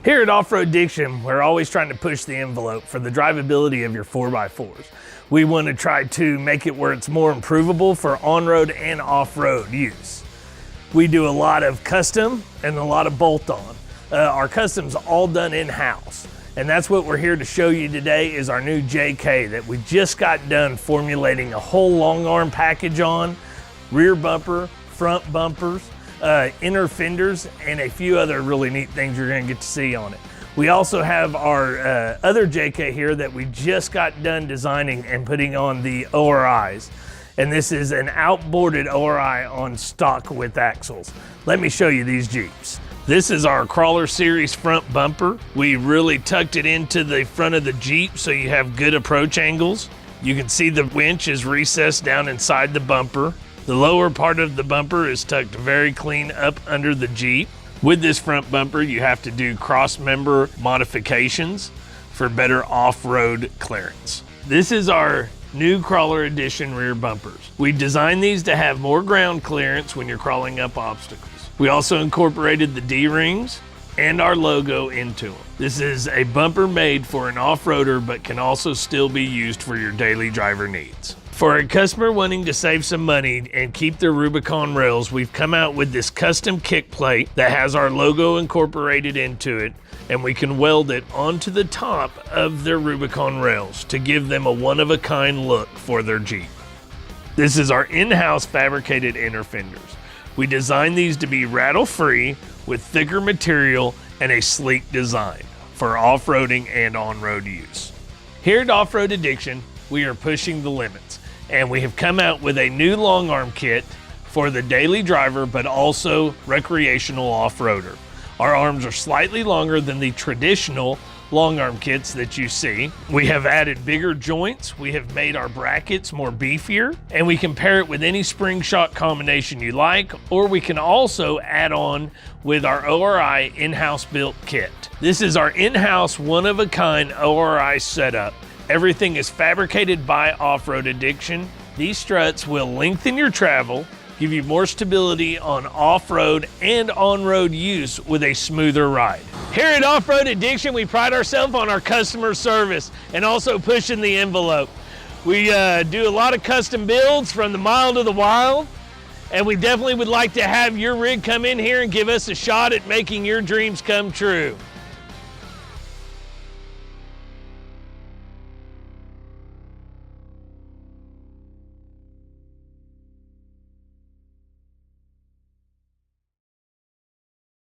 Here at Offroad Addiction, we're always trying to push the envelope for the drivability of your 4x4s. We want to try to make it where it's more improvable for on-road and off-road use. We do a lot of custom and a lot of bolt-on. Our custom's all done in-house. And that's what we're here to show you today is our new JK that we just got done formulating a whole long arm package on, rear bumper, front bumpers, inner fenders, and a few other really neat things you're gonna get to see on it. We also have our other JK here that we just got done designing and putting on the ORIs. And this is an outboarded ORI on stock with axles. Let me show you these Jeeps. This is our Crawler Series front bumper. We really tucked it into the front of the Jeep so you have good approach angles. You can see the winch is recessed down inside the bumper. The lower part of the bumper is tucked very clean up under the Jeep. With this front bumper, you have to do cross member modifications for better off-road clearance. This is our new Crawler Edition rear bumpers. We designed these to have more ground clearance when you're crawling up obstacles. We also incorporated the D-rings and our logo into them. This is a bumper made for an off-roader, but can also still be used for your daily driver needs. For a customer wanting to save some money and keep their Rubicon rails, we've come out with this custom kick plate that has our logo incorporated into it, and we can weld it onto the top of their Rubicon rails to give them a one-of-a-kind look for their Jeep. This is our in-house fabricated inner fenders. We designed these to be rattle-free with thicker material and a sleek design for off-roading and on-road use. Here at Offroad Addiction, we are pushing the limits, and we have come out with a new long arm kit for the daily driver, but also recreational off-roader. Our arms are slightly longer than the traditional long arm kits that you see. We have added bigger joints, we have made our brackets more beefier, and we can pair it with any spring shock combination you like, or we can also add on with our ORI in-house built kit. This is our in-house one-of-a-kind ORI setup. Everything is fabricated by Offroad Addiction. These struts will lengthen your travel, give you more stability on off-road and on-road use with a smoother ride. Here at Offroad Addiction, we pride ourselves on our customer service and also pushing the envelope. We do a lot of custom builds from the mild to the wild, and we definitely would like to have your rig come in here and give us a shot at making your dreams come true.